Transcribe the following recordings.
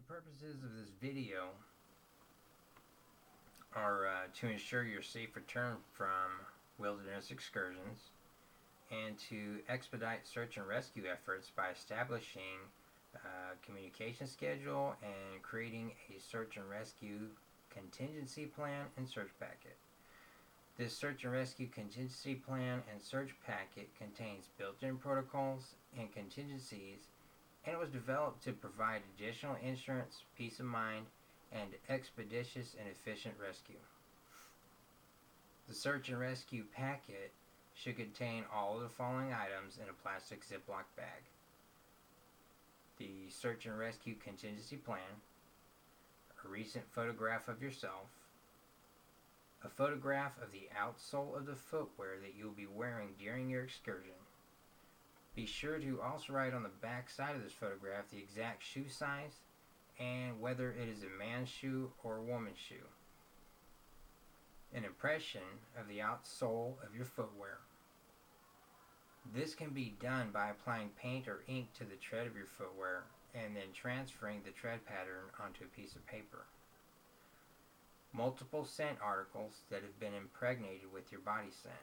purposes of this video are to ensure your safe return from wilderness excursions and to expedite search and rescue efforts by establishing a communication schedule and creating a search and rescue contingency plan and search packet. This search and rescue contingency plan and search packet contains built-in protocols and contingencies, and it was developed to provide additional insurance, peace of mind, and expeditious and efficient rescue. The search and rescue packet should contain all of the following items in a plastic Ziploc bag: the search and rescue contingency plan, a recent photograph of yourself, a photograph of the outsole of the footwear that you'll be wearing during your excursion. Be sure to also write on the back side of this photograph the exact shoe size and whether it is a man's shoe or a woman's shoe. An impression of the outsole of your footwear. This can be done by applying paint or ink to the tread of your footwear and then transferring the tread pattern onto a piece of paper. Multiple scent articles that have been impregnated with your body scent.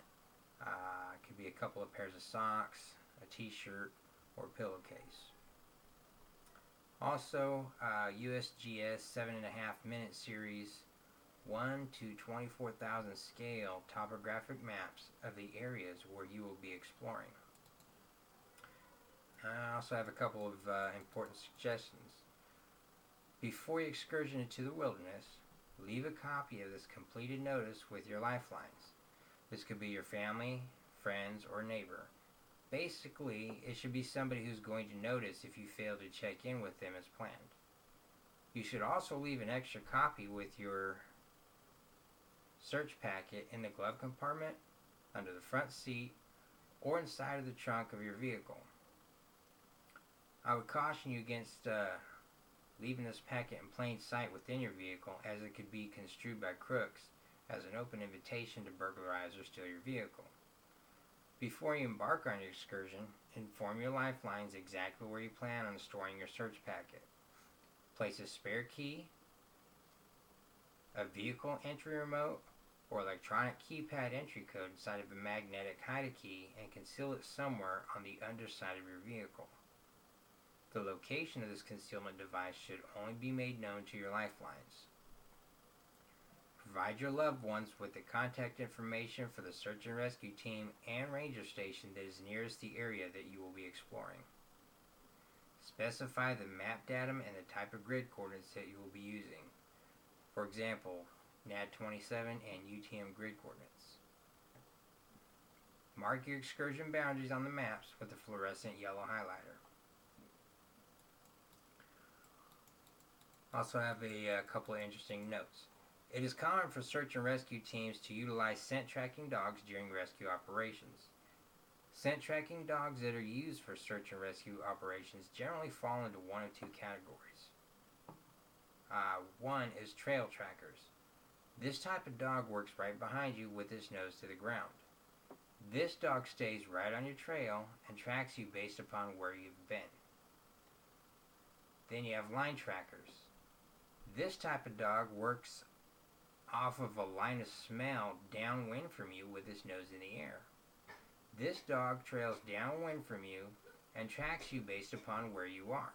It could be a couple of pairs of socks, a t-shirt, or a pillowcase. Also, USGS 7.5 minute series 1 to 24,000 scale topographic maps of the areas where you will be exploring. I also have a couple of important suggestions. Before your excursion into the wilderness, leave a copy of this completed notice with your lifelines. This could be your family, friends, or neighbor. Basically, it should be somebody who's going to notice if you fail to check in with them as planned. You should also leave an extra copy with your search packet in the glove compartment, under the front seat, or inside of the trunk of your vehicle. I would caution you against leaving this packet in plain sight within your vehicle, as it could be construed by crooks as an open invitation to burglarize or steal your vehicle. Before you embark on your excursion, inform your lifelines exactly where you plan on storing your search packet. Place a spare key, a vehicle entry remote, or electronic keypad entry code inside of a magnetic hide key and conceal it somewhere on the underside of your vehicle. The location of this concealment device should only be made known to your lifelines. Provide your loved ones with the contact information for the search and rescue team and ranger station that is nearest the area that you will be exploring. Specify the map datum and the type of grid coordinates that you will be using. For example, NAD 27 and UTM grid coordinates. Mark your excursion boundaries on the maps with a fluorescent yellow highlighter. Also have a couple of interesting notes. It is common for search and rescue teams to utilize scent tracking dogs during rescue operations. Scent tracking dogs that are used for search and rescue operations generally fall into one of two categories. One is trail trackers. This type of dog works right behind you with its nose to the ground. This dog stays right on your trail and tracks you based upon where you've been. Then you have line trackers. This type of dog works off of a line of smell downwind from you with its nose in the air. This dog trails downwind from you and tracks you based upon where you are.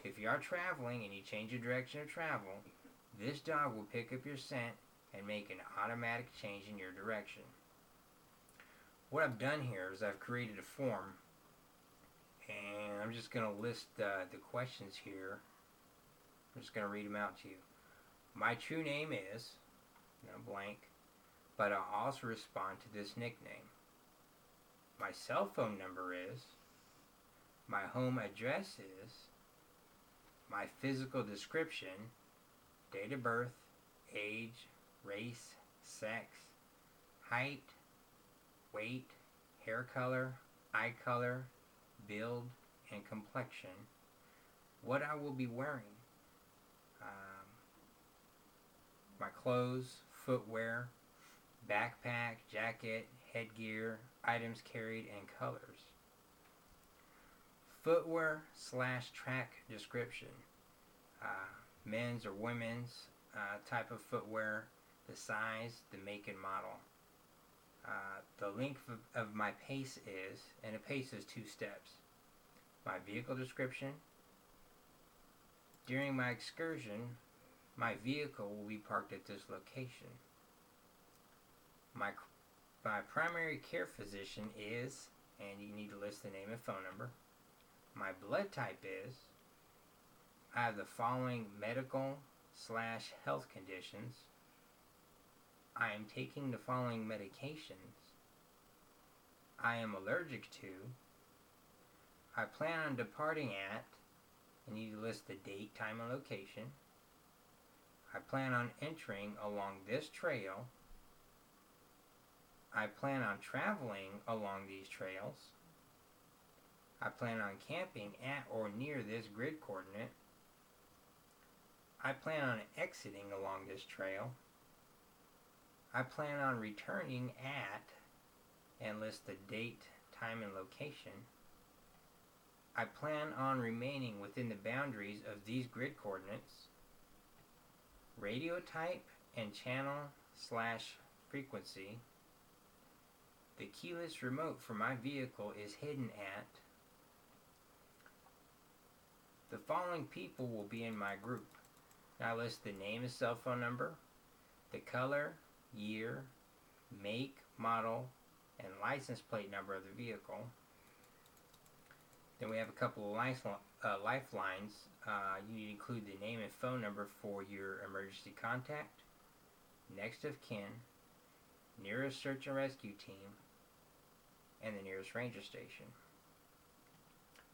If you are traveling and you change your direction of travel, this dog will pick up your scent and make an automatic change in your direction. What I've done here is I've created a form, and I'm just going to list the questions here. I'm just going to read them out to you. My true name is, blank, but I'll also respond to this nickname. My cell phone number is, my home address is, my physical description, date of birth, age, race, sex, height, weight, hair color, eye color, build, and complexion, what I will be wearing, my clothes, footwear, backpack, jacket, headgear, items carried, and colors. Footwear /track description. men's or women's type of footwear, the size, the make and model. The length of my pace is, and a pace is 2 steps. My vehicle description. During my excursion, my vehicle will be parked at this location. My primary care physician is, and you need to list the name and phone number. My blood type is, I have the following medical/health conditions. I am taking the following medications. I am allergic to. I plan on departing at, and you need to list the date, time, and location. I plan on entering along this trail. I plan on traveling along these trails. I plan on camping at or near this grid coordinate. I plan on exiting along this trail. I plan on returning at, and list the date, time, and location. I plan on remaining within the boundaries of these grid coordinates. Radio type and channel/frequency. The keyless remote for my vehicle is hidden at. The following people will be in my group. Now list the name and cell phone number, the color, year, make, model, and license plate number of the vehicle. Then we have a couple of lifelines. You need to include the name and phone number for your emergency contact, next of kin, nearest search and rescue team, and the nearest ranger station.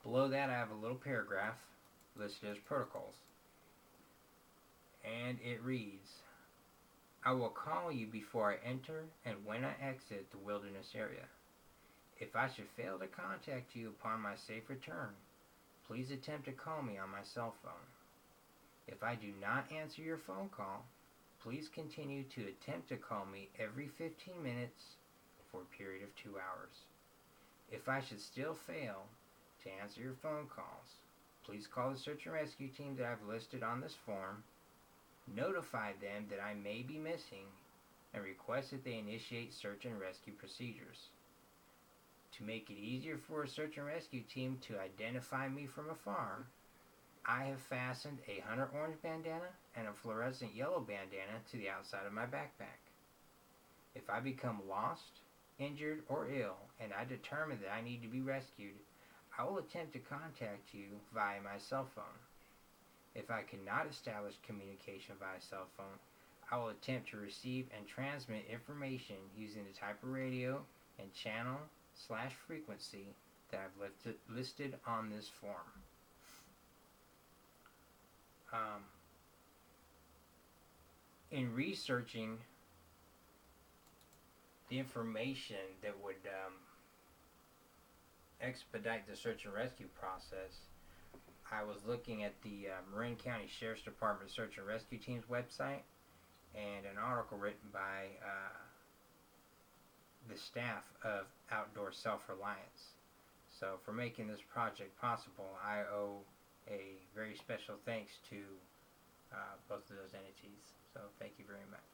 Below that I have a little paragraph listed as protocols. And it reads, I will call you before I enter and when I exit the wilderness area. If I should fail to contact you upon my safe return, please attempt to call me on my cell phone. If I do not answer your phone call, please continue to attempt to call me every 15 minutes for a period of 2 hours. If I should still fail to answer your phone calls, please call the search and rescue team that I've listed on this form, notify them that I may be missing, and request that they initiate search and rescue procedures. To make it easier for a search and rescue team to identify me from afar, I have fastened a hunter orange bandana and a fluorescent yellow bandana to the outside of my backpack. If I become lost, injured, or ill, and I determine that I need to be rescued, I will attempt to contact you via my cell phone. If I cannot establish communication via cell phone, I will attempt to receive and transmit information using the type of radio and channel/frequency that I've listed on this form. In researching the information that would expedite the search and rescue process, I was looking at the Marin County Sheriff's Department Search and Rescue Team's website and an article written by the staff of Outdoor Self-Reliance. So for making this project possible, I owe a very special thanks to both of those entities. So thank you very much.